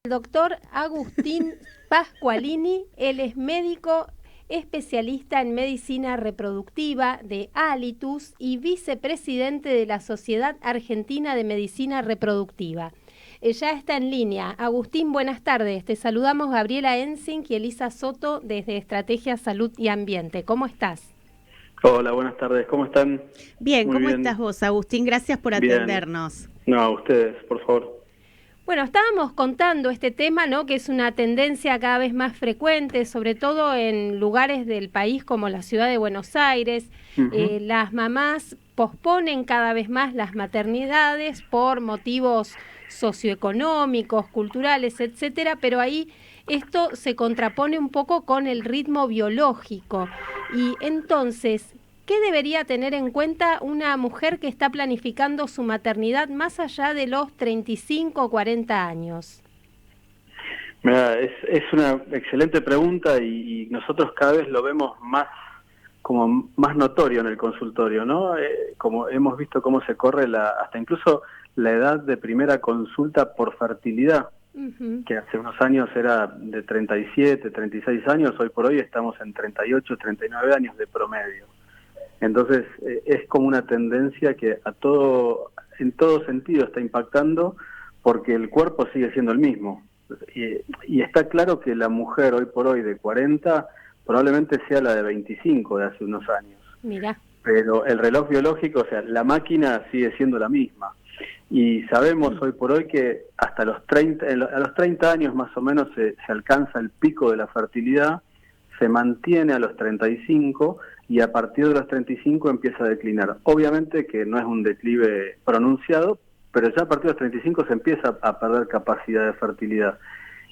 El doctor Agustín Pasqualini. Él es médico especialista en medicina reproductiva de Alitus y vicepresidente de la Sociedad Argentina de Medicina Reproductiva. Ya está en línea. Agustín, buenas tardes. Te saludamos Gabriela Ensink y Elisa Soto desde Estrategia Salud y Ambiente. ¿Cómo estás? Hola, buenas tardes. ¿Cómo están? Bien, Muy ¿cómo bien. estás vos, Agustín? Gracias por Bien. atendernos. No, a ustedes, por favor. Bueno, estábamos contando este tema, ¿no? Que es una tendencia cada vez más frecuente, sobre todo en lugares del país como la ciudad de Buenos Aires. Las mamás posponen cada vez más las maternidades por motivos socioeconómicos, culturales, etcétera, pero ahí esto se contrapone un poco con el ritmo biológico. Y entonces, ¿qué debería tener en cuenta una mujer que está planificando su maternidad más allá de los 35 o 40 años? Mira, es una excelente pregunta y nosotros cada vez lo vemos más como más notorio en el consultorio, ¿no? Como hemos visto cómo se corre hasta incluso la edad de primera consulta por fertilidad, que hace unos años era de 37, 36 años, hoy por hoy estamos en 38, 39 años de promedio. Entonces es como una tendencia que en todo sentido está impactando porque el cuerpo sigue siendo el mismo. Y está claro que la mujer hoy por hoy de 40 probablemente sea la de 25 de hace unos años. Mira. Pero el reloj biológico, o sea, la máquina sigue siendo la misma. Y sabemos hoy por hoy que hasta los 30, a los 30 años más o menos se alcanza el pico de la fertilidad, se mantiene a los 35 y a partir de los 35 empieza a declinar. Obviamente que no es un declive pronunciado, pero ya a partir de los 35 se empieza a perder capacidad de fertilidad.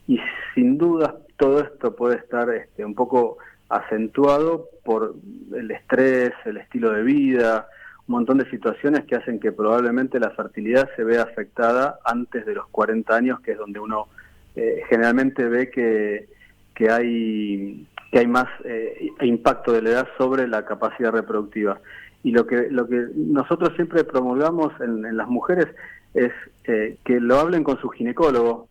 Y sin duda todo esto puede estar un poco acentuado por el estrés, el estilo de vida, un montón de situaciones que hacen que probablemente la fertilidad se vea afectada antes de los 40 años, que es donde uno generalmente ve que hay más impacto de la edad sobre la capacidad reproductiva. Y lo que nosotros siempre promulgamos en las mujeres es que lo hablen con su ginecólogo.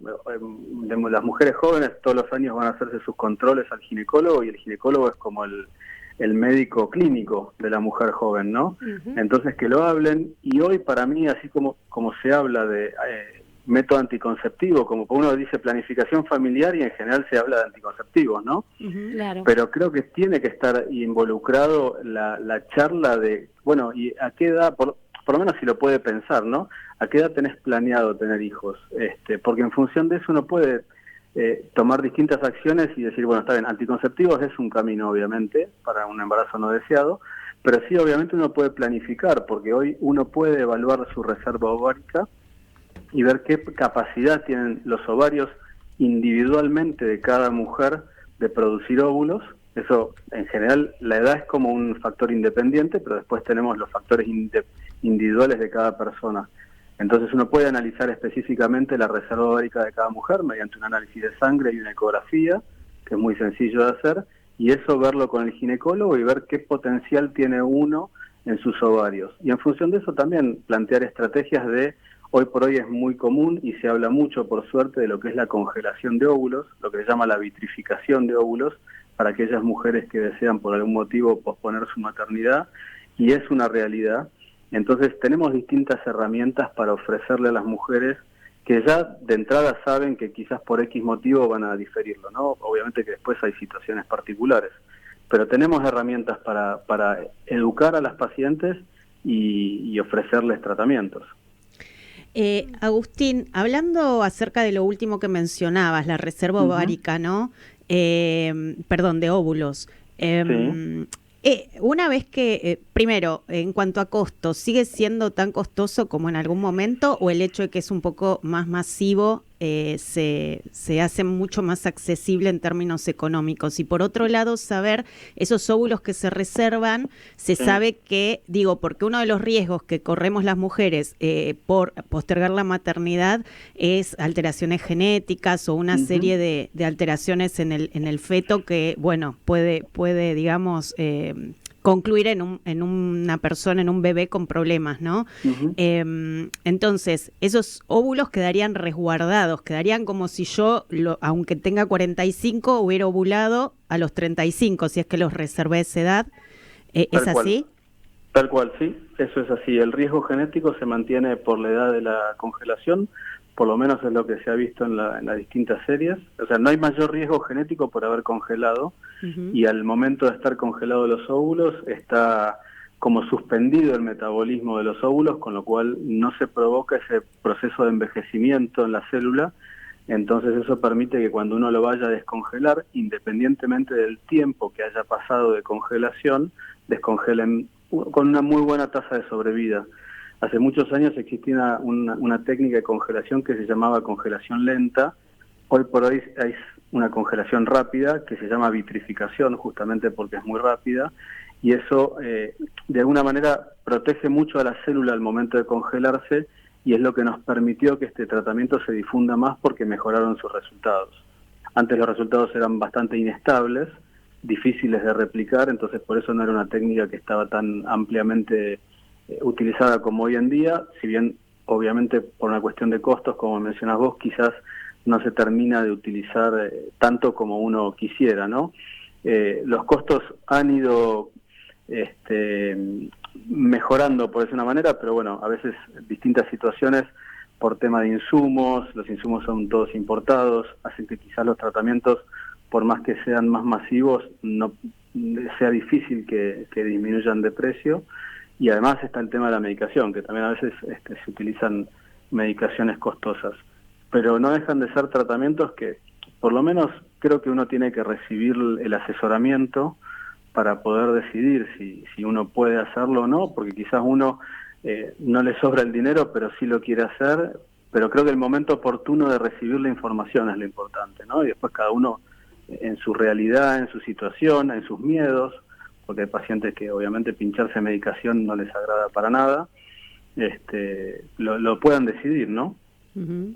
Las mujeres jóvenes todos los años van a hacerse sus controles al ginecólogo y el ginecólogo es como el médico clínico de la mujer joven, ¿no? Entonces que lo hablen, y hoy para mí, así como se habla de método anticonceptivo, como uno dice planificación familiar y en general se habla de anticonceptivos, ¿no? Claro. Pero creo que tiene que estar involucrado la charla de, bueno, ¿y a qué edad, por lo menos si lo puede pensar, ¿no? ¿A qué edad tenés planeado tener hijos? Porque en función de eso uno puede tomar distintas acciones y decir, bueno, está bien, anticonceptivos es un camino, obviamente, para un embarazo no deseado, pero sí, obviamente uno puede planificar, porque hoy uno puede evaluar su reserva ovárica y ver qué capacidad tienen los ovarios individualmente de cada mujer de producir óvulos. Eso, en general, la edad es como un factor independiente, pero después tenemos los factores individuales de cada persona. Entonces uno puede analizar específicamente la reserva ovárica de cada mujer mediante un análisis de sangre y una ecografía, que es muy sencillo de hacer, y eso verlo con el ginecólogo y ver qué potencial tiene uno en sus ovarios. Y en función de eso también plantear estrategias hoy por hoy es muy común y se habla mucho, por suerte, de lo que es la congelación de óvulos, lo que se llama la vitrificación de óvulos, para aquellas mujeres que desean por algún motivo posponer su maternidad, y es una realidad. Entonces tenemos distintas herramientas para ofrecerle a las mujeres que ya de entrada saben que quizás por X motivo van a diferirlo, ¿no? Obviamente que después hay situaciones particulares, pero tenemos herramientas para educar a las pacientes y ofrecerles tratamientos. Agustín, hablando acerca de lo último que mencionabas, la reserva ovárica, ¿no? Perdón, de óvulos. Sí. Una vez que, primero, en cuanto a costos, ¿sigue siendo tan costoso como en algún momento o el hecho de que es un poco más masivo se hace mucho más accesible en términos económicos? Y por otro lado, saber esos óvulos que se reservan, se sabe que, porque uno de los riesgos que corremos las mujeres por postergar la maternidad es alteraciones genéticas o una serie de alteraciones en el feto que, bueno, puede digamos, concluir en una persona, en un bebé con problemas, ¿no? Ujú. Entonces, esos óvulos quedarían resguardados, quedarían como si yo, aunque tenga 45, hubiera ovulado a los 35, si es que los reservé a esa edad. ¿Es Tal cual. así? Tal cual, sí, eso es así. El riesgo genético se mantiene por la edad de la congelación, por lo menos es lo que se ha visto en las distintas series. O sea, no hay mayor riesgo genético por haber congelado, Uh-huh. y al momento de estar congelados los óvulos está como suspendido el metabolismo de los óvulos, con lo cual no se provoca ese proceso de envejecimiento en la célula. Entonces eso permite que cuando uno lo vaya a descongelar, independientemente del tiempo que haya pasado de congelación, descongelen con una muy buena tasa de sobrevida. Hace muchos años existía una técnica de congelación que se llamaba congelación lenta. Hoy por hoy hay una congelación rápida que se llama vitrificación, justamente porque es muy rápida, y eso de alguna manera protege mucho a la célula al momento de congelarse, y es lo que nos permitió que este tratamiento se difunda más porque mejoraron sus resultados. Antes los resultados eran bastante inestables, difíciles de replicar, entonces por eso no era una técnica que estaba tan ampliamente utilizada como hoy en día, si bien obviamente por una cuestión de costos, como mencionás vos, quizás no se termina de utilizar tanto como uno quisiera, ¿no? Los costos han ido mejorando, por decir una manera, pero bueno, a veces distintas situaciones por tema de insumos, los insumos son todos importados, hacen que quizás los tratamientos, por más que sean más masivos, no sea difícil que disminuyan de precio. Y además está el tema de la medicación, que también a veces se utilizan medicaciones costosas. Pero no dejan de ser tratamientos que, por lo menos, creo que uno tiene que recibir el asesoramiento para poder decidir si uno puede hacerlo o no, porque quizás uno no le sobra el dinero, pero sí lo quiere hacer. Pero creo que el momento oportuno de recibir la información es lo importante, ¿no? Y después cada uno en su realidad, en su situación, en sus miedos, porque hay pacientes que obviamente pincharse medicación no les agrada para nada, lo puedan decidir, ¿no? Uh-huh.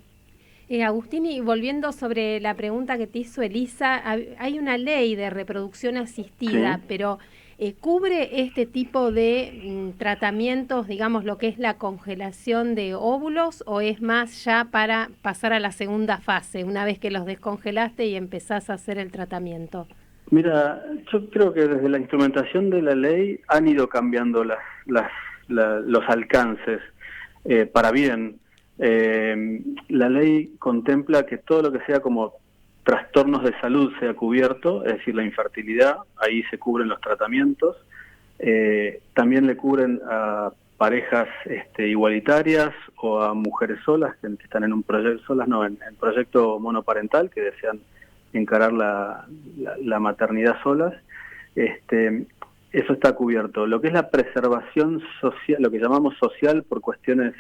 Agustín, y volviendo sobre la pregunta que te hizo Elisa, hay una ley de reproducción asistida, Sí. pero ¿cubre este tipo de tratamientos, digamos, lo que es la congelación de óvulos, o es más ya para pasar a la segunda fase, una vez que los descongelaste y empezás a hacer el tratamiento? Mira, yo creo que desde la instrumentación de la ley han ido cambiando los alcances para bien. La ley contempla que todo lo que sea como trastornos de salud sea cubierto, es decir, la infertilidad, ahí se cubren los tratamientos. También le cubren a parejas igualitarias o a mujeres solas que están en un proyecto, solas no, en proyecto monoparental, que desean encarar la maternidad solas. Eso está cubierto. Lo que es la preservación social, lo que llamamos social por cuestiones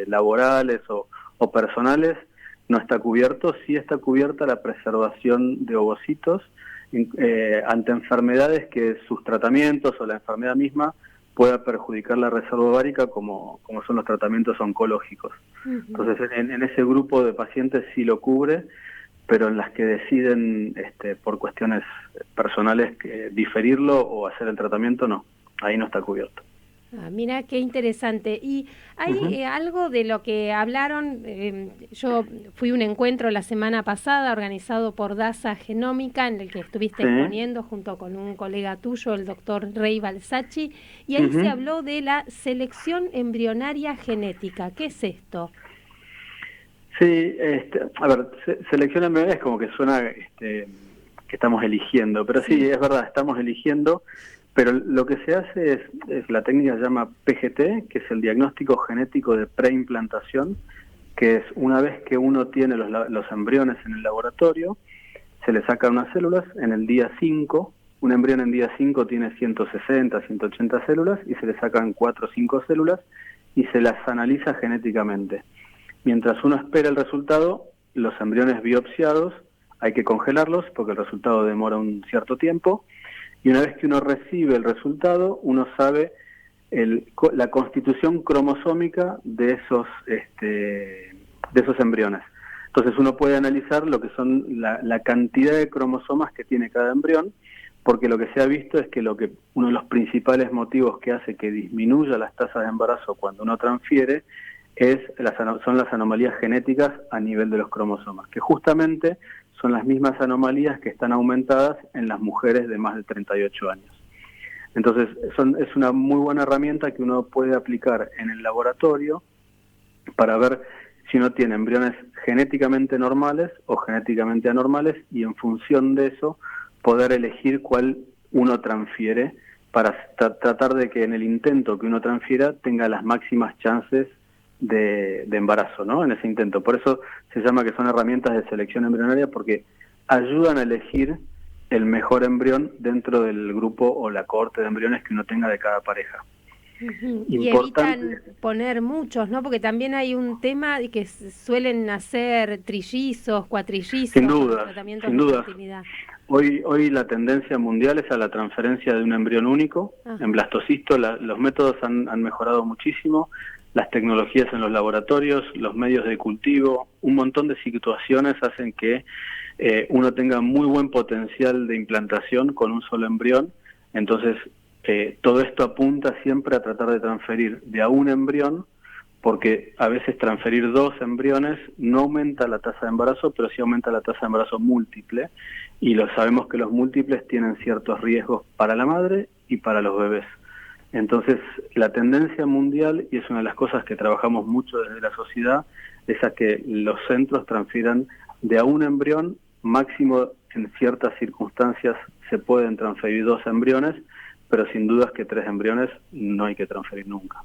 laborales o personales, no está cubierto. Sí está cubierta la preservación de ovocitos ante enfermedades que sus tratamientos o la enfermedad misma pueda perjudicar la reserva ovárica, como son los tratamientos oncológicos. Uh-huh. Entonces, en ese grupo de pacientes sí lo cubre, pero en las que deciden por cuestiones personales diferirlo o hacer el tratamiento, no, ahí no está cubierto. Mira, qué interesante. Y hay algo de lo que hablaron, yo fui a un encuentro la semana pasada organizado por DASA Genómica, en el que estuviste exponiendo junto con un colega tuyo, el doctor Rey Balsacchi, y ahí se habló de la selección embrionaria genética. ¿Qué es esto? Sí, a ver, selección embrionaria es como que suena que estamos eligiendo, pero sí, es verdad, estamos eligiendo, pero lo que se hace es la técnica se llama PGT, que es el diagnóstico genético de preimplantación, que es una vez que uno tiene los embriones en el laboratorio, se le sacan unas células en el día 5, un embrión en día 5 tiene 160, 180 células, y se le sacan 4 o 5 células y se las analiza genéticamente. Mientras uno espera el resultado, los embriones biopsiados hay que congelarlos porque el resultado demora un cierto tiempo, y una vez que uno recibe el resultado, uno sabe la constitución cromosómica de esos embriones. Entonces uno puede analizar lo que son la cantidad de cromosomas que tiene cada embrión porque lo que se ha visto es que uno de los principales motivos que hace que disminuya las tasas de embarazo cuando uno transfiere son las anomalías genéticas a nivel de los cromosomas, que justamente son las mismas anomalías que están aumentadas en las mujeres de más de 38 años. Entonces, es una muy buena herramienta que uno puede aplicar en el laboratorio para ver si uno tiene embriones genéticamente normales o genéticamente anormales, y en función de eso poder elegir cuál uno transfiere para tratar de que en el intento que uno transfiera tenga las máximas chances de embarazo, ¿no? En ese intento. Por eso se llama que son herramientas de selección embrionaria, porque ayudan a elegir el mejor embrión dentro del grupo o la cohorte de embriones que uno tenga de cada pareja. Y evitan poner muchos, ¿no? Porque también hay un tema de que suelen nacer trillizos, cuatrillizos. Sin duda, tratamientos sin de duda. fertilidad. Hoy la tendencia mundial es a la transferencia de un embrión único. Ajá. En blastocisto los métodos han mejorado muchísimo, las tecnologías en los laboratorios, los medios de cultivo, un montón de situaciones hacen que uno tenga muy buen potencial de implantación con un solo embrión. Entonces, todo esto apunta siempre a tratar de transferir de a un embrión, porque a veces transferir 2 embriones no aumenta la tasa de embarazo, pero sí aumenta la tasa de embarazo múltiple, y sabemos que los múltiples tienen ciertos riesgos para la madre y para los bebés. Entonces, la tendencia mundial, y es una de las cosas que trabajamos mucho desde la sociedad, es a que los centros transfieran de a un embrión, máximo en ciertas circunstancias se pueden transferir 2 embriones, pero sin dudas que 3 embriones no hay que transferir nunca.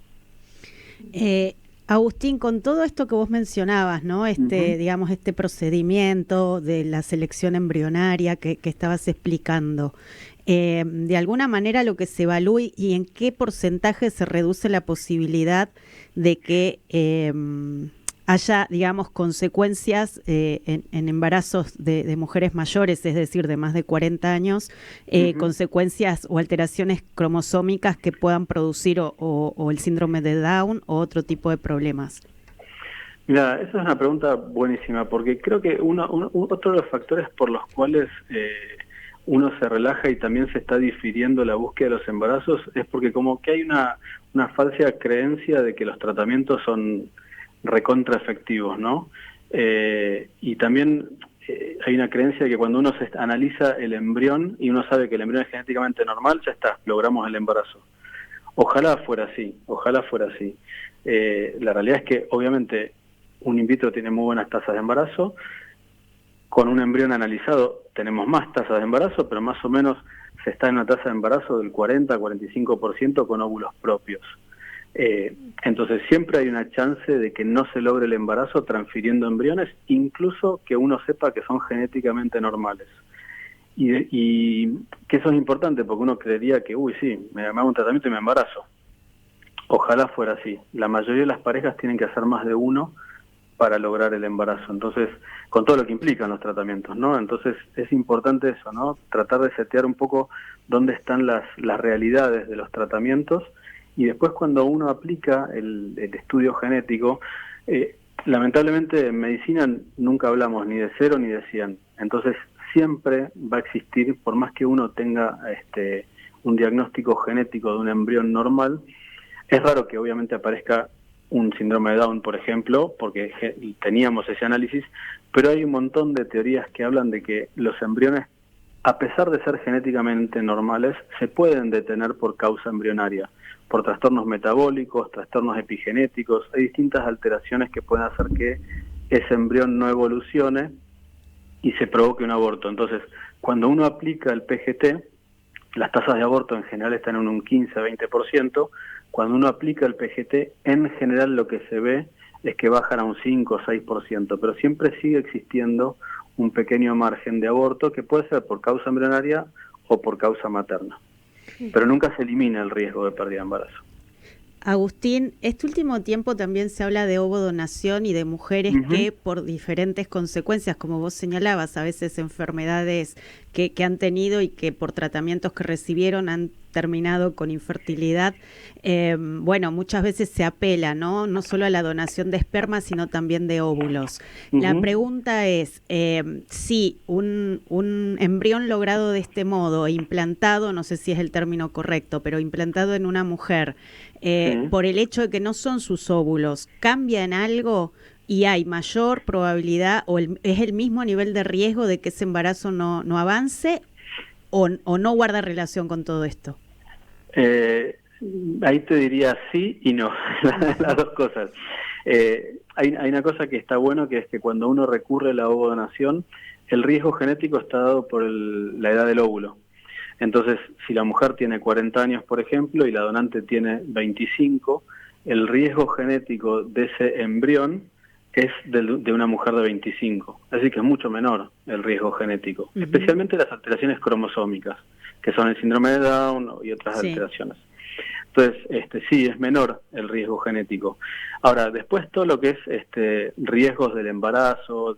Agustín, con todo esto que vos mencionabas, ¿no? Digamos, este procedimiento de la selección embrionaria que estabas explicando, de alguna manera lo que se evalúe y en qué porcentaje se reduce la posibilidad de que haya, digamos, consecuencias en embarazos de mujeres mayores, es decir, de más de 40 años, consecuencias o alteraciones cromosómicas que puedan producir o el síndrome de Down o otro tipo de problemas. Mira, esa es una pregunta buenísima, porque creo que otro de los factores por los cuales uno se relaja y también se está difiriendo la búsqueda de los embarazos es porque como que hay una falsa creencia de que los tratamientos son recontra efectivos, ¿no? Y también hay una creencia de que cuando uno se analiza el embrión y uno sabe que el embrión es genéticamente normal, ya está, logramos el embarazo. Ojalá fuera así, ojalá fuera así. La realidad es que obviamente un in vitro tiene muy buenas tasas de embarazo, con un embrión analizado tenemos más tasas de embarazo, pero más o menos se está en una tasa de embarazo del 40-45% con óvulos propios. Entonces siempre hay una chance de que no se logre el embarazo transfiriendo embriones, incluso que uno sepa que son genéticamente normales. Y que eso es importante, porque uno creería que, sí, me hago un tratamiento y me embarazo. Ojalá fuera así. La mayoría de las parejas tienen que hacer más de uno para lograr el embarazo. Entonces, con todo lo que implican los tratamientos, ¿no? Entonces es importante eso, ¿no? Tratar de setear un poco dónde están las realidades de los tratamientos. Y después cuando uno aplica el estudio genético, lamentablemente en medicina nunca hablamos ni de 0 ni de 100. Entonces siempre va a existir, por más que uno tenga un diagnóstico genético de un embrión normal, es raro que obviamente aparezca un síndrome de Down, por ejemplo, porque teníamos ese análisis, pero hay un montón de teorías que hablan de que los embriones, a pesar de ser genéticamente normales, se pueden detener por causa embrionaria, por trastornos metabólicos, trastornos epigenéticos. Hay distintas alteraciones que pueden hacer que ese embrión no evolucione y se provoque un aborto. Entonces, cuando uno aplica el PGT, las tasas de aborto en general están en un 15-20%. Cuando uno aplica el PGT, en general lo que se ve es que bajan a un 5 o 6%, pero siempre sigue existiendo un pequeño margen de aborto que puede ser por causa embrionaria o por causa materna. Pero nunca se elimina el riesgo de pérdida de embarazo. Agustín, este último tiempo también se habla de ovodonación y de mujeres que por diferentes consecuencias, como vos señalabas, a veces enfermedades que han tenido y que por tratamientos que recibieron han terminado con infertilidad, bueno, muchas veces se apela, no solo a la donación de esperma, sino también de óvulos. La pregunta es, si un embrión logrado de este modo, implantado, no sé si es el término correcto, pero implantado en una mujer, por el hecho de que no son sus óvulos, ¿cambia en algo? ¿Y hay mayor probabilidad o es el mismo nivel de riesgo de que ese embarazo no avance o no guarda relación con todo esto? Ahí te diría sí y no, las dos cosas. Hay una cosa que está bueno, que es que cuando uno recurre a la ovodonación, el riesgo genético está dado por la edad del óvulo. Entonces, si la mujer tiene 40 años, por ejemplo, y la donante tiene 25, el riesgo genético de ese embrión es de una mujer de 25, así que es mucho menor el riesgo genético, especialmente las alteraciones cromosómicas, que son el síndrome de Down y otras alteraciones. Entonces, sí, es menor el riesgo genético. Ahora, después todo lo que es riesgos del embarazo,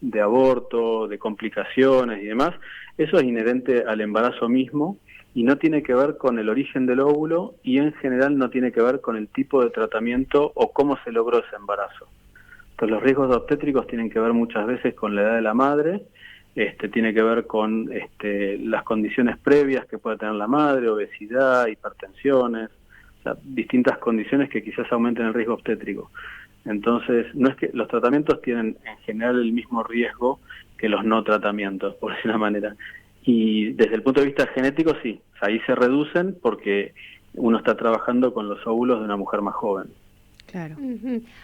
de aborto, de complicaciones y demás, eso es inherente al embarazo mismo y no tiene que ver con el origen del óvulo y en general no tiene que ver con el tipo de tratamiento o cómo se logró ese embarazo. Entonces, los riesgos obstétricos tienen que ver muchas veces con la edad de la madre, tiene que ver con las condiciones previas que pueda tener la madre, obesidad, hipertensiones, o sea, distintas condiciones que quizás aumenten el riesgo obstétrico. Entonces, no es que los tratamientos tienen en general el mismo riesgo que los no tratamientos, por decir una manera. Y desde el punto de vista genético, sí, o sea, ahí se reducen porque uno está trabajando con los óvulos de una mujer más joven. Claro.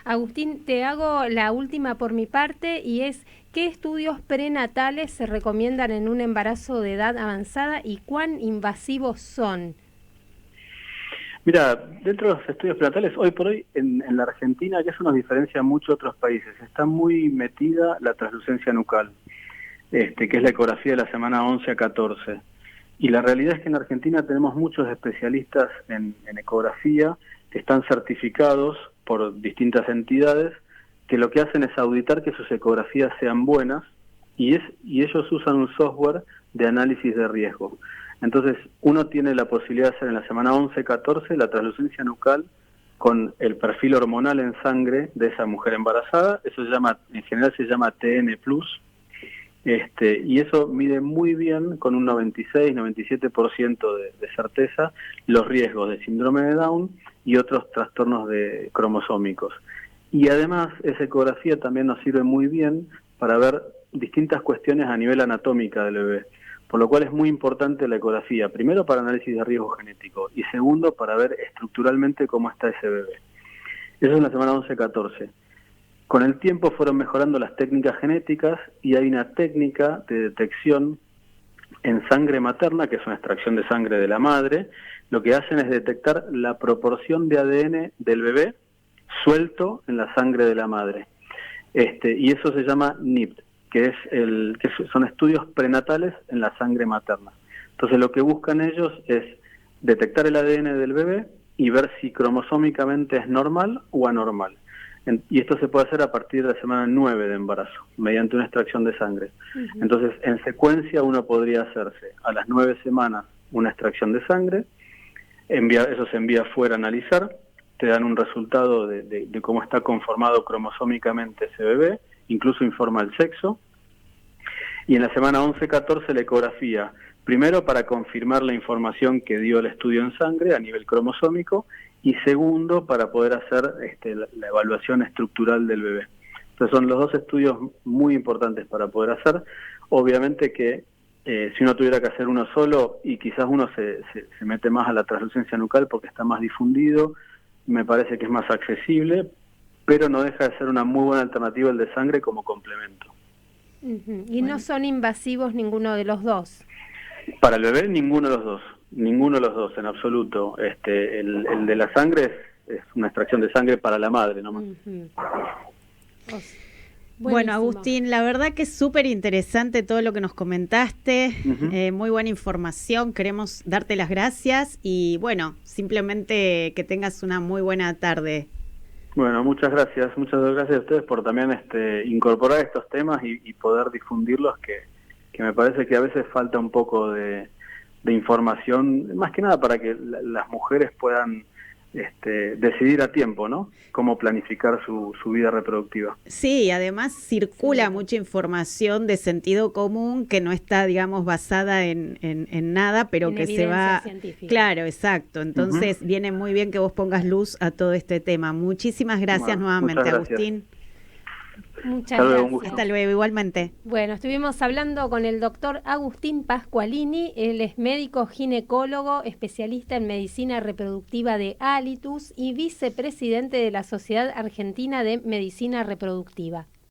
Agustín, te hago la última por mi parte y es, ¿qué estudios prenatales se recomiendan en un embarazo de edad avanzada y cuán invasivos son? Mira, dentro de los estudios prenatales, hoy por hoy en la Argentina, que eso nos diferencia mucho de otros países, está muy metida la translucencia nucal, que es la ecografía de la semana 11 a 14. Y la realidad es que en Argentina tenemos muchos especialistas en ecografía que están certificados por distintas entidades que lo que hacen es auditar que sus ecografías sean buenas y ellos usan un software de análisis de riesgo. Entonces, uno tiene la posibilidad de hacer en la semana 11-14 la translucencia nucal con el perfil hormonal en sangre de esa mujer embarazada. Eso en general se llama TN+, y eso mide muy bien, con un 96-97% de certeza, los riesgos de síndrome de Down y otros trastornos cromosómicos. Y además, esa ecografía también nos sirve muy bien para ver distintas cuestiones a nivel anatómica del bebé, por lo cual es muy importante la ecografía, primero para análisis de riesgo genético y segundo para ver estructuralmente cómo está ese bebé. Eso es en la semana 11-14. Con el tiempo fueron mejorando las técnicas genéticas y hay una técnica de detección en sangre materna, que es una extracción de sangre de la madre. Lo que hacen es detectar la proporción de ADN del bebé suelto en la sangre de la madre. Y eso se llama NIPT, que son estudios prenatales en la sangre materna. Entonces lo que buscan ellos es detectar el ADN del bebé y ver si cromosómicamente es normal o anormal. Y esto se puede hacer a partir de la semana 9 de embarazo, mediante una extracción de sangre. Entonces, en secuencia, uno podría hacerse a las 9 semanas una extracción de sangre, eso se envía afuera a analizar, te dan un resultado de cómo está conformado cromosómicamente ese bebé, incluso informa el sexo, y en la semana 11-14 la ecografía, primero para confirmar la información que dio el estudio en sangre a nivel cromosómico, y segundo, para poder hacer la evaluación estructural del bebé. Entonces son los dos estudios muy importantes para poder hacer. Obviamente que si uno tuviera que hacer uno solo, y quizás uno se mete más a la translucencia nucal porque está más difundido, me parece que es más accesible, pero no deja de ser una muy buena alternativa el de sangre como complemento. ¿Y no son invasivos ninguno de los dos? Para el bebé, ninguno de los dos. Ninguno de los dos, en absoluto. El de la sangre es una extracción de sangre para la madre nomás. Bueno, Agustín, la verdad que es súper interesante todo lo que nos comentaste, muy buena información, queremos darte las gracias y bueno, simplemente que tengas una muy buena tarde. Bueno, muchas gracias a ustedes por también incorporar estos temas y poder difundirlos, que me parece que a veces falta un poco de información, más que nada para que las mujeres puedan decidir a tiempo, ¿no? Cómo planificar su vida reproductiva. Sí, además circula mucha información de sentido común que no está, digamos, basada en nada, pero que se va... científica. Claro, exacto. Entonces viene muy bien que vos pongas luz a todo este tema. Muchísimas gracias nuevamente, gracias. Agustín. Muchas gracias. Hasta luego, igualmente. Bueno, estuvimos hablando con el doctor Agustín Pasqualini. Él es médico ginecólogo, especialista en medicina reproductiva de Alitus y vicepresidente de la Sociedad Argentina de Medicina Reproductiva.